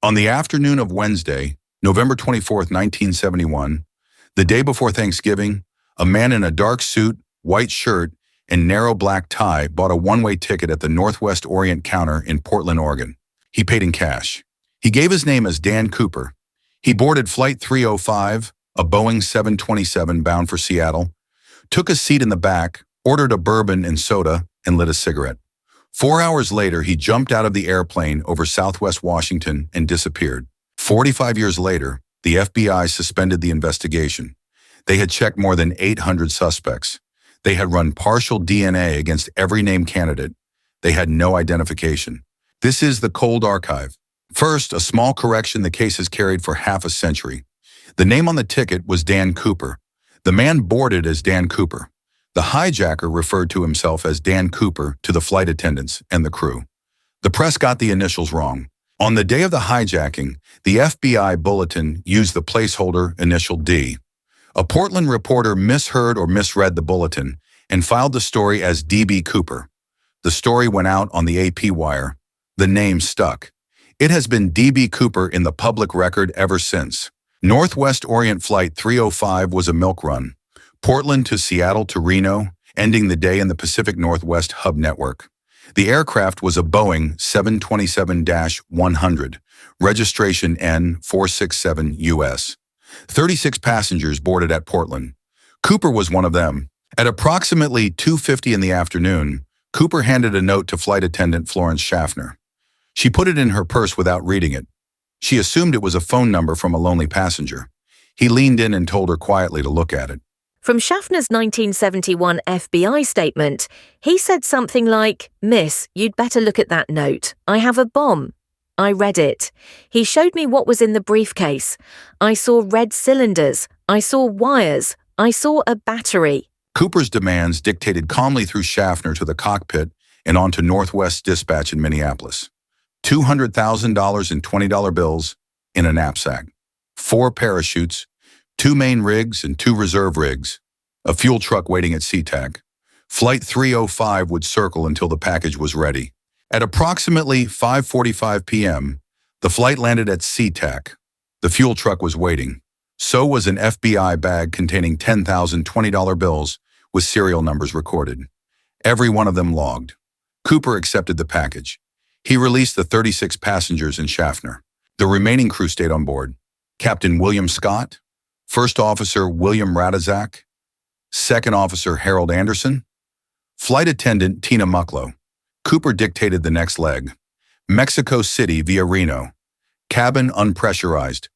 On the afternoon of Wednesday, November 24th, 1971, the day before Thanksgiving, a man in a dark suit, white shirt, and narrow black tie bought a one-way ticket at the Northwest Orient counter in Portland, Oregon. He paid in cash. He gave his name as Dan Cooper. He boarded Flight 305, a Boeing 727 bound for Seattle, took a seat in the back, ordered a bourbon and soda, and lit a cigarette. 4 hours later, he jumped out of the airplane over Southwest Washington and disappeared. 45 years later, the FBI suspended the investigation. They had checked more than 800 suspects. They had run partial DNA against every named candidate. They had no identification. This is the cold archive. First, a small correction: the case has carried for half a century. The name on the ticket was Dan Cooper. The man boarded as Dan Cooper. The hijacker referred to himself as Dan Cooper to the flight attendants and the crew. The press got the initials wrong. On the day of the hijacking, the FBI bulletin used the placeholder initial D. A Portland reporter misheard or misread the bulletin and filed the story as DB Cooper. The story went out on the AP wire. The name stuck. It has been DB Cooper in the public record ever since. Northwest Orient Flight 305 was a milk run. Portland to Seattle to Reno, ending the day in the Pacific Northwest hub network. The aircraft was a Boeing 727-100, registration N467US. 36 passengers boarded at Portland. Cooper was one of them. At approximately 2:50 in the afternoon, Cooper handed a note to flight attendant Florence Schaffner. She put it in her purse without reading it. She assumed it was a phone number from a lonely passenger. He leaned in and told her quietly to look at it. From Schaffner's 1971 FBI statement, he said something like, "Miss, you'd better look at that note. I have a bomb." I read it. He showed me what was in the briefcase. I saw red cylinders. I saw wires. I saw a battery. Cooper's demands dictated calmly through Schaffner to the cockpit and onto Northwest Dispatch in Minneapolis. $200,000 in $20 bills in a knapsack. 4 parachutes, 2 main rigs and 2 reserve rigs, a fuel truck waiting at Sea-Tac. Flight 305 would circle until the package was ready. At approximately 5:45 p.m., the flight landed at Sea-Tac. The fuel truck was waiting. So was an FBI bag containing 10,000 $20 bills with serial numbers recorded. Every one of them logged. Cooper accepted the package. He released the 36 passengers and Schaffner. The remaining crew stayed on board. Captain William Scott, First Officer William Radazak, Second Officer Harold Anderson, Flight Attendant Tina Mucklow. Cooper dictated the next leg. Mexico City via Reno. Cabin unpressurized.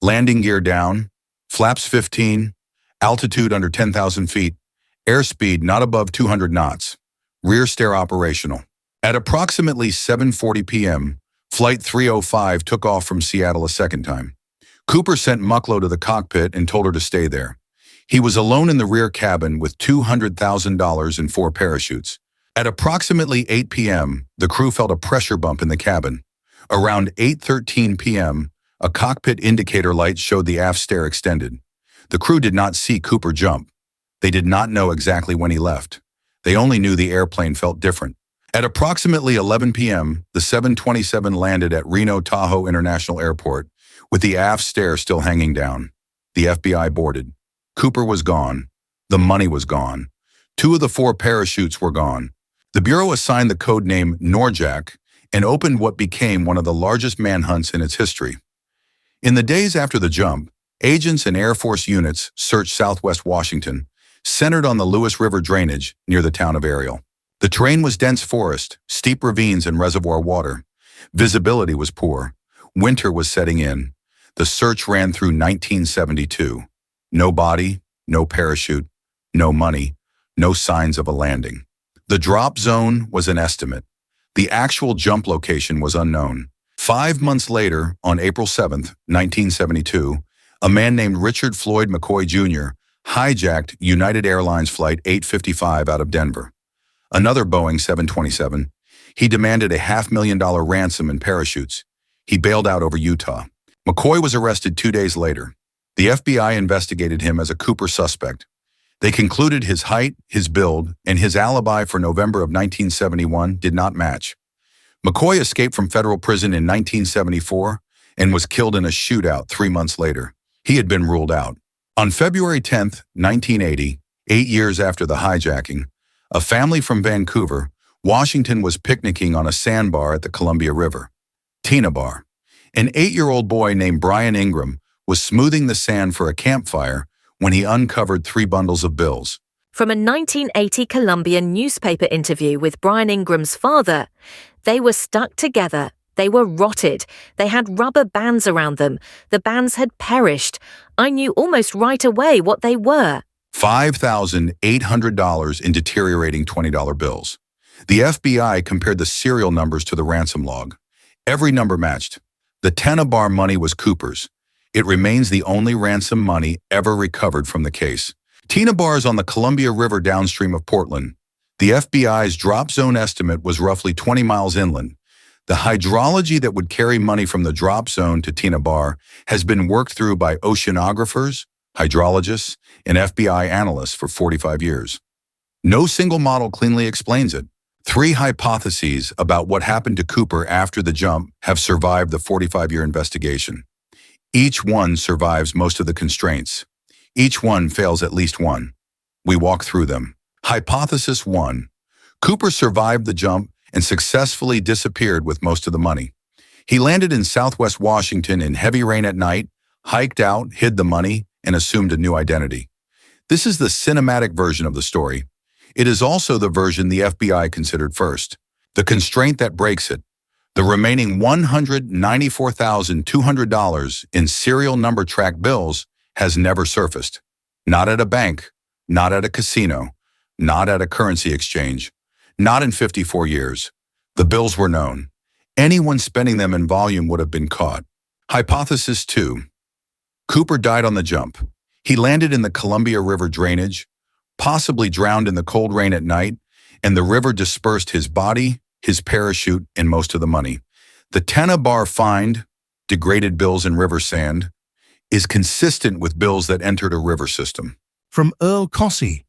Landing gear down. Flaps 15. Altitude under 10,000 feet. Airspeed not above 200 knots. Rear stair operational. At approximately 7:40 p.m., Flight 305 took off from Seattle a second time. Cooper sent Mucklow to the cockpit and told her to stay there. He was alone in the rear cabin with $200,000 and 4 parachutes. At approximately 8 p.m., the crew felt a pressure bump in the cabin. Around 8:13 p.m., a cockpit indicator light showed the aft stair extended. The crew did not see Cooper jump. They did not know exactly when he left. They only knew the airplane felt different. At approximately 11 p.m., the 727 landed at Reno Tahoe International Airport, with the aft stair still hanging down. The FBI boarded. Cooper was gone. The money was gone. 2 of the 4 parachutes were gone. The Bureau assigned the code name Norjack and opened what became one of the largest manhunts in its history. In the days after the jump, agents and Air Force units searched Southwest Washington, centered on the Lewis River drainage near the town of Ariel. The terrain was dense forest, steep ravines, and reservoir water. Visibility was poor. Winter was setting in. The search ran through 1972. No body, no parachute, no money, no signs of a landing. The drop zone was an estimate. The actual jump location was unknown. 5 months later, on April 7, 1972, a man named Richard Floyd McCoy Jr. hijacked United Airlines Flight 855 out of Denver. Another Boeing 727. He demanded a $500,000 ransom and parachutes. He bailed out over Utah. McCoy was arrested 2 days later. The FBI investigated him as a Cooper suspect. They concluded his height, his build, and his alibi for November of 1971 did not match. McCoy escaped from federal prison in 1974 and was killed in a shootout 3 months later. He had been ruled out. On February 10, 1980, 8 years after the hijacking, a family from Vancouver, Washington was picnicking on a sandbar at the Columbia River. Tina Bar. An 8-year-old boy named Brian Ingram was smoothing the sand for a campfire when he uncovered 3 bundles of bills. From a 1980 Columbian newspaper interview with Brian Ingram's father, they were stuck together. They were rotted. They had rubber bands around them. The bands had perished. I knew almost right away what they were. $5,800 in deteriorating $20 bills. The FBI compared the serial numbers to the ransom log. Every number matched. The Tina Bar money was Cooper's. It remains the only ransom money ever recovered from the case. Tina Bar is on the Columbia River downstream of Portland. The FBI's drop zone estimate was roughly 20 miles inland. The hydrology that would carry money from the drop zone to Tina Bar has been worked through by oceanographers, hydrologists, and FBI analysts for 45 years. No single model cleanly explains it. 3 hypotheses about what happened to Cooper after the jump have survived the 45-year investigation. Each one survives most of the constraints. Each one fails at least one. We walk through them. Hypothesis 1. Cooper survived the jump and successfully disappeared with most of the money. He landed in Southwest Washington in heavy rain at night, hiked out, hid the money, and assumed a new identity. This is the cinematic version of the story. It is also the version the FBI considered first. The constraint that breaks it. The remaining $194,200 in serial number track bills has never surfaced. Not at a bank, not at a casino, not at a currency exchange, not in 54 years. The bills were known. Anyone spending them in volume would have been caught. Hypothesis 2. Cooper died on the jump. He landed in the Columbia River drainage, possibly drowned in the cold rain at night, and the river dispersed his body, his parachute, and most of the money. The Tina Bar find, degraded bills in river sand, is consistent with bills that entered a river system. From Earl Cossey,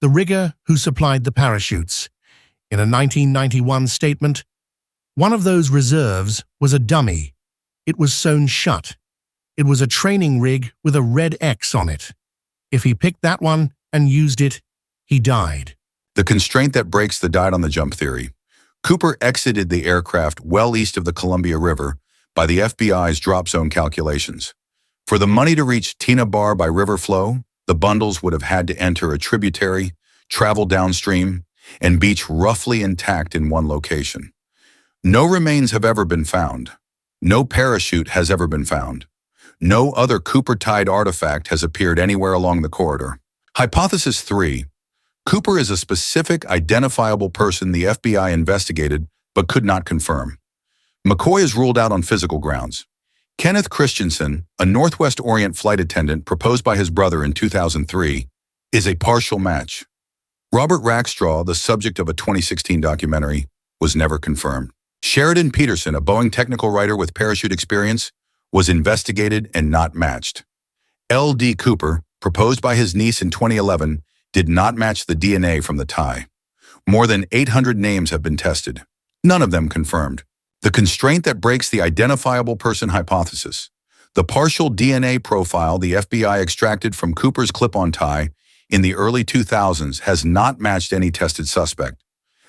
the rigger who supplied the parachutes. In a 1991 statement, one of those reserves was a dummy. It was sewn shut. It was a training rig with a red X on it. If he picked that one and used it, he died. The constraint that breaks the died on the jump theory. Cooper exited the aircraft well east of the Columbia River by the FBI's drop zone calculations. For the money to reach Tina Bar by river flow, the bundles would have had to enter a tributary, travel downstream, and beach roughly intact in one location. No remains have ever been found. No parachute has ever been found. No other Cooper-tied artifact has appeared anywhere along the corridor. Hypothesis 3. Cooper is a specific, identifiable person the FBI investigated but could not confirm. McCoy is ruled out on physical grounds. Kenneth Christensen, a Northwest Orient flight attendant proposed by his brother in 2003, is a partial match. Robert Rackstraw, the subject of a 2016 documentary, was never confirmed. Sheridan Peterson, a Boeing technical writer with parachute experience, was investigated and not matched. L.D. Cooper, proposed by his niece in 2011, did not match the DNA from the tie. More than 800 names have been tested. None of them confirmed. The constraint that breaks the identifiable person hypothesis. The partial DNA profile the FBI extracted from Cooper's clip-on tie in the early 2000s has not matched any tested suspect.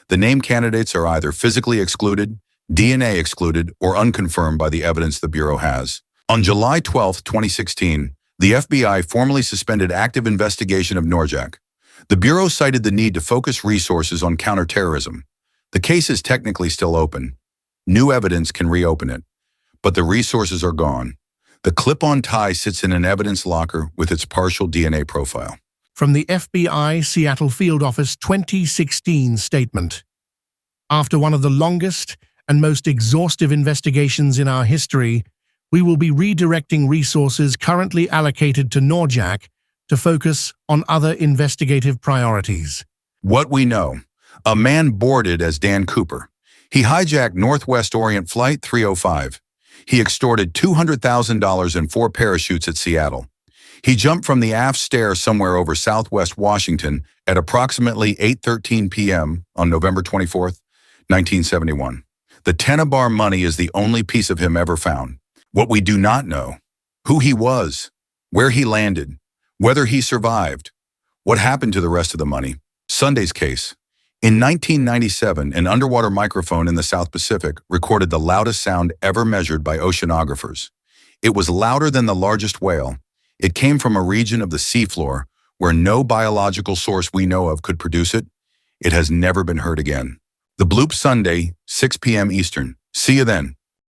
The name candidates are either physically excluded, DNA excluded, or unconfirmed by the evidence the Bureau has. On July 12, 2016, the FBI formally suspended active investigation of Norjack. The Bureau cited the need to focus resources on counterterrorism. The case is technically still open. New evidence can reopen it, but the resources are gone. The clip-on tie sits in an evidence locker with its partial DNA profile. From the FBI Seattle Field Office 2016 statement. After one of the longest and most exhaustive investigations in our history, we will be redirecting resources currently allocated to Norjack to focus on other investigative priorities. What we know. A man boarded as Dan Cooper. He hijacked Northwest Orient Flight 305. He extorted $200,000 in 4 parachutes at Seattle. He jumped from the aft stair somewhere over Southwest Washington at approximately 8:13 p.m. on November 24, 1971. The Tina Bar money is the only piece of him ever found. What we do not know: who he was, where he landed, whether he survived, what happened to the rest of the money. Sunday's case. In 1997, an underwater microphone in the South Pacific recorded the loudest sound ever measured by oceanographers. It was louder than the largest whale. It came from a region of the seafloor where no biological source we know of could produce it. It has never been heard again. The bloop Sunday, 6 p.m. Eastern. See you then.